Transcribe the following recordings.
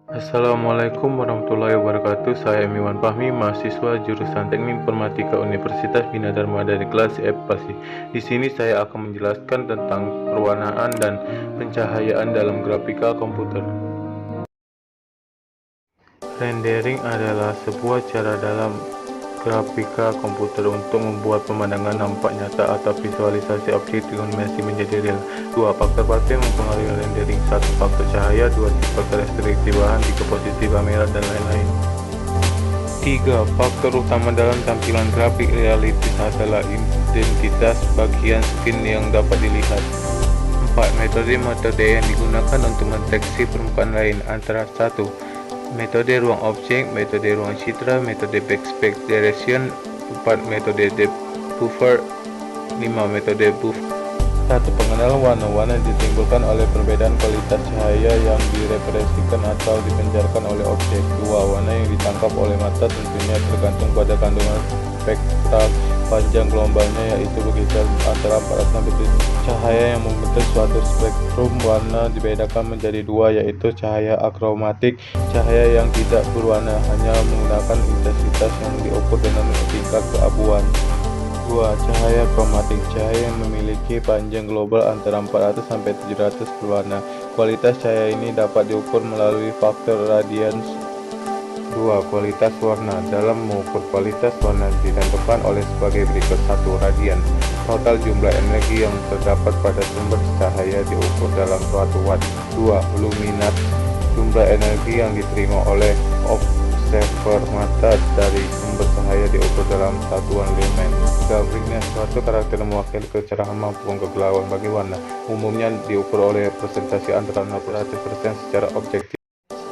Assalamualaikum warahmatullahi wabarakatuh. Saya Miwan Fahmi, mahasiswa jurusan Teknik Informatika Universitas Bina Dharma dari kelas Epasi. Di sini saya akan menjelaskan tentang perwarnaan dan pencahayaan dalam grafika komputer. Rendering adalah sebuah cara dalam grafika komputer untuk membuat pemandangan nampak nyata atau visualisasi objek trigonometri menjadi real. 2. Faktor-faktor yang mempengaruhi rendering. 1. Faktor cahaya. 2. Sifat karakteristik bahan. 3. Posisi kamera dan lain-lain. 3. Faktor utama dalam tampilan grafik realistis adalah identitas bagian skin yang dapat dilihat. 4. Metode yang digunakan untuk mendeteksi permukaan lain antara 1. Metode ruang objek, metode ruang citra, metode backspace direction. 4. Metode buffer. 5. Metode buffer. 1. Pengenalan warna. Warna ditimbulkan oleh perbedaan kualitas cahaya yang direpresentasikan atau dipancarkan oleh objek. 2. Warna yang ditangkap oleh mata tentunya tergantung pada kandungan spektral panjang gelombangnya, yaitu berkisar antara 400 sampai 700. Cahaya yang membentuk suatu spektrum warna dibedakan menjadi 2, yaitu cahaya akromatik, cahaya yang tidak berwarna, hanya menggunakan intensitas yang diukur dengan tingkat keabuan. 2. Cahaya kromatik, cahaya yang memiliki panjang global antara 400 sampai 700 berwarna. Kualitas cahaya ini dapat diukur melalui faktor radians. 2. Kualitas warna. Dalam mengukur kualitas warna ditentukan oleh sebagai berikut. 1. Radian. Total jumlah energi yang terdapat pada sumber cahaya diukur dalam suatu watt. 2. Luminat. Jumlah energi yang diterima oleh observer mata dari sumber cahaya diukur dalam satuan lumen. 3. Brightness. Suatu karakter mewakili kecerahan maupun kegelapan bagi warna. Umumnya diukur oleh presentasi antara 0-100% secara objektif.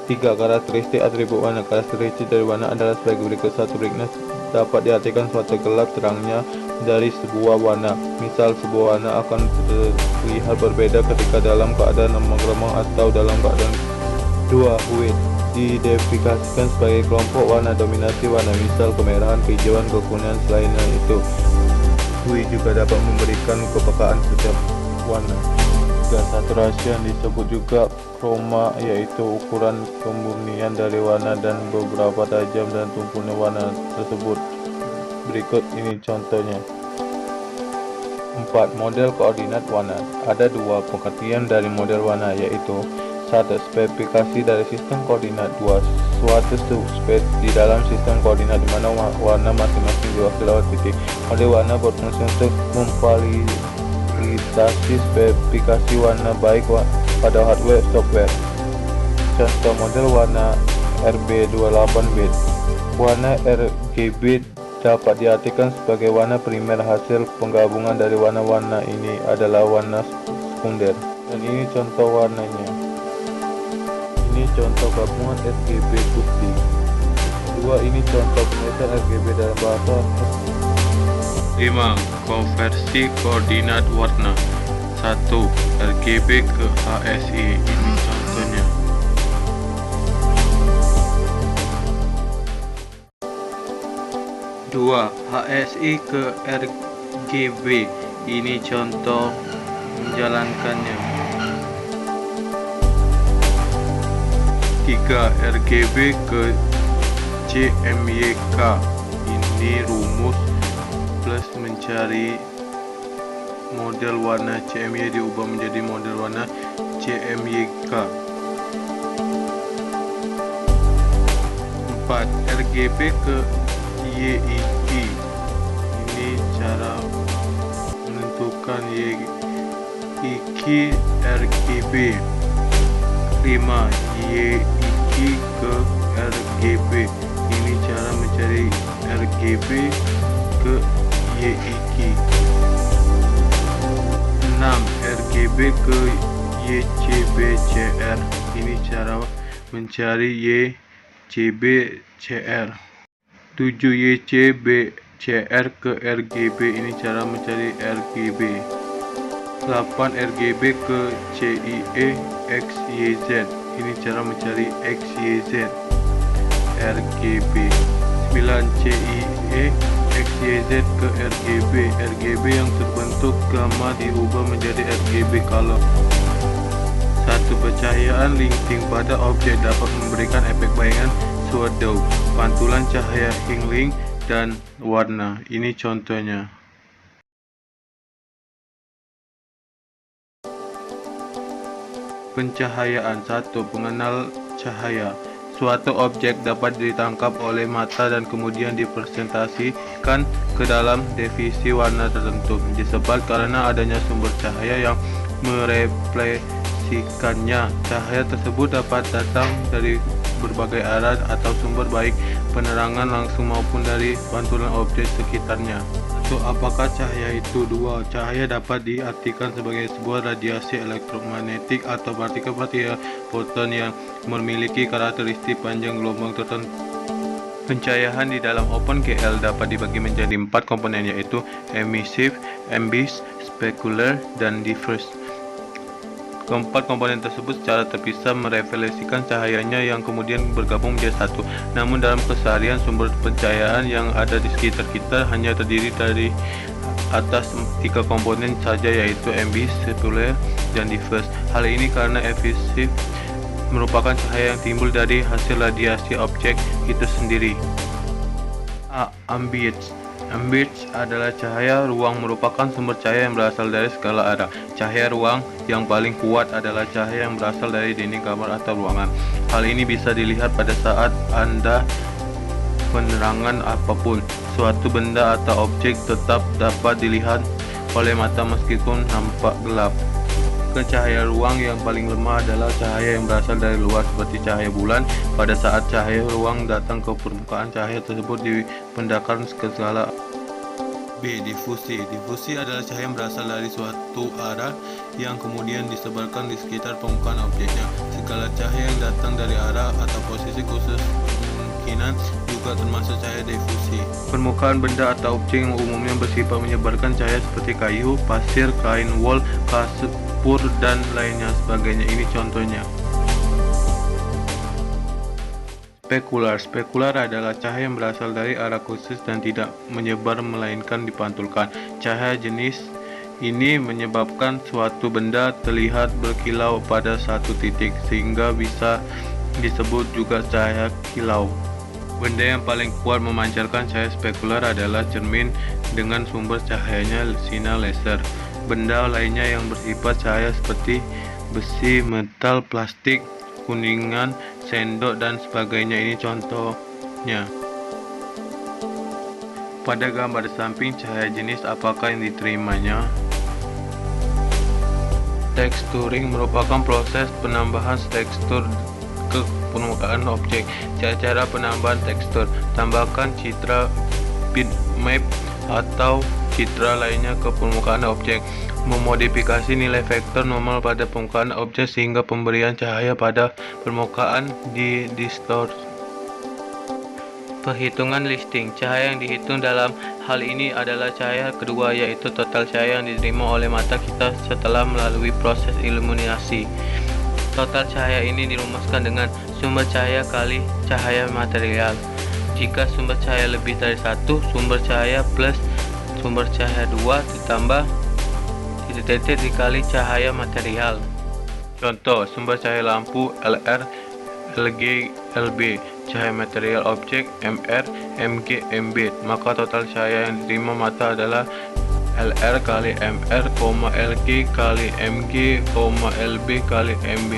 3. Karakteristik atribut warna. Karakteristik dari warna adalah sebagai berikut. 1. Brightness dapat diartikan suatu gelap terangnya dari sebuah warna. Misal, sebuah warna akan terlihat berbeda ketika dalam keadaan remang-remang atau dalam keadaan. 2. Hue diidentifikasikan sebagai kelompok warna dominasi warna, misal kemerahan, kehijauan, kekuningan. Selainnya itu, hue juga dapat memberikan kepekaan setiap warna. 3. Saturasi yang disebut juga chroma, yaitu ukuran kemurnian dari warna dan beberapa tajam dan tumpulnya warna tersebut. Berikut ini contohnya. 4. Model koordinat warna. Ada 2 pengertian dari model warna, yaitu 1. Spesifikasi dari sistem koordinat. 2. Suatu subspace di dalam sistem koordinat di mana warna masing-masing diwakili oleh titik. Model warna berfungsi untuk memvalidasi spesifikasi warna baik pada hardware software. Contoh model warna RB28 bit. Warna RGB dapat diartikan sebagai warna primer. Hasil penggabungan dari warna-warna ini adalah warna sekunder. Dan ini contoh warnanya. Ini contoh gabungan RGB putih. 2. Ini contoh pengesan RGB dalam bahasa. 5. Konversi koordinat warna. 1. RGB ke HSI. Ini contohnya. 2. HSI ke RGB. Ini contoh menjalankannya. 3. RGB ke CMYK. Ini rumus plus mencari model warna CMY diubah menjadi model warna CMYK. 4. RGB ke YIK. Ini cara menentukan YIK RGB. 5. YIK ke RGB. Ini cara mencari RGB ke YIK. 6. RGB ke YCBCR. Ini cara mencari YCBCR. 7. YCBCR ke RGB. Ini cara mencari RGB. 8. RGB ke CIE XYZ. Ini cara mencari XYZ RGB. 9. CIE XYZ ke RGB. RGB yang terbentuk gamma diubah menjadi RGB color. 1. Suatu pencahayaan linting pada objek dapat memberikan efek bayangan shadow, pantulan cahaya healing, dan warna. Ini contohnya. Pencahayaan. 1. Pengenal cahaya. Suatu objek dapat ditangkap oleh mata dan kemudian dipresentasikan ke dalam divisi warna tertentu, disebabkan karena adanya sumber cahaya yang merefleksikannya. Cahaya tersebut dapat datang dari berbagai arah atau sumber, baik penerangan langsung maupun dari pantulan objek sekitarnya. Apakah cahaya itu? 2. Cahaya dapat diartikan sebagai sebuah radiasi elektromagnetik atau partikel-partikel foton yang memiliki karakteristik panjang gelombang tertentu. Pencahayaan di dalam OpenGL dapat dibagi menjadi 4 komponen, yaitu emissive, ambient, specular, dan diffuse. Keempat komponen tersebut secara terpisah merefleksikan cahayanya yang kemudian bergabung menjadi satu. Namun dalam keseharian, sumber pencahayaan yang ada di sekitar kita hanya terdiri dari atas 3 komponen saja, yaitu ambient, specular, dan diffuse. Hal ini karena emissive merupakan cahaya yang timbul dari hasil radiasi objek itu sendiri. Ambient adalah cahaya ruang, merupakan sumber cahaya yang berasal dari segala arah. Cahaya ruang yang paling kuat adalah cahaya yang berasal dari dinding kamar atau ruangan. Hal ini bisa dilihat pada saat Anda penerangan apapun. Suatu benda atau objek tetap dapat dilihat oleh mata meskipun nampak gelap. Cahaya ruang yang paling lemah adalah cahaya yang berasal dari luar, seperti cahaya bulan. Pada saat cahaya ruang datang ke permukaan, cahaya tersebut dipindahkan ke segala. B. Difusi adalah cahaya yang berasal dari suatu arah yang kemudian disebarkan di sekitar permukaan objeknya. Segala cahaya yang datang dari arah atau posisi khusus kemungkinan juga termasuk cahaya difusi. Permukaan benda atau objek yang umumnya bersifat menyebarkan cahaya seperti kayu, pasir, kain wol, kasur, dan lainnya sebagainya. Ini contohnya. Spekular adalah cahaya yang berasal dari arah khusus dan tidak menyebar melainkan dipantulkan. Cahaya jenis ini menyebabkan suatu benda terlihat berkilau pada satu titik, sehingga bisa disebut juga cahaya kilau. Benda yang paling kuat memancarkan cahaya spekular adalah cermin dengan sumber cahayanya sinar laser. Benda lainnya yang bersifat cahaya seperti besi, metal, plastik, kuningan, sendok, dan sebagainya. Ini contohnya. Pada gambar samping, cahaya jenis apakah yang diterimanya? Texturing merupakan proses penambahan tekstur ke permukaan objek. Cara penambahan tekstur: tambahkan citra, bitmap, atau citra lainnya ke permukaan objek. Memodifikasi nilai vektor normal pada permukaan objek sehingga pemberian cahaya pada permukaan didistorsi. Perhitungan listing. Cahaya yang dihitung dalam hal ini adalah cahaya kedua, yaitu total cahaya yang diterima oleh mata kita setelah melalui proses iluminasi. Total cahaya ini dirumuskan dengan sumber cahaya kali cahaya material. Jika sumber cahaya lebih dari satu, sumber cahaya plus sumber cahaya 2 ditambah titik dikali cahaya material. Contoh, sumber cahaya lampu LR, LG, LB, cahaya material objek MR, MG, MB. Maka total cahaya yang diterima mata adalah LR kali MR, LG kali MG, LB kali MB.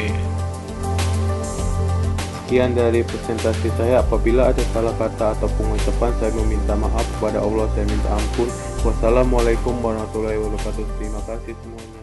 Sekian dari presentasi saya. Apabila ada salah kata atau pengucapan, saya meminta maaf. Kepada Allah saya minta ampun. Wassalamualaikum warahmatullahi wabarakatuh. Terima kasih semuanya.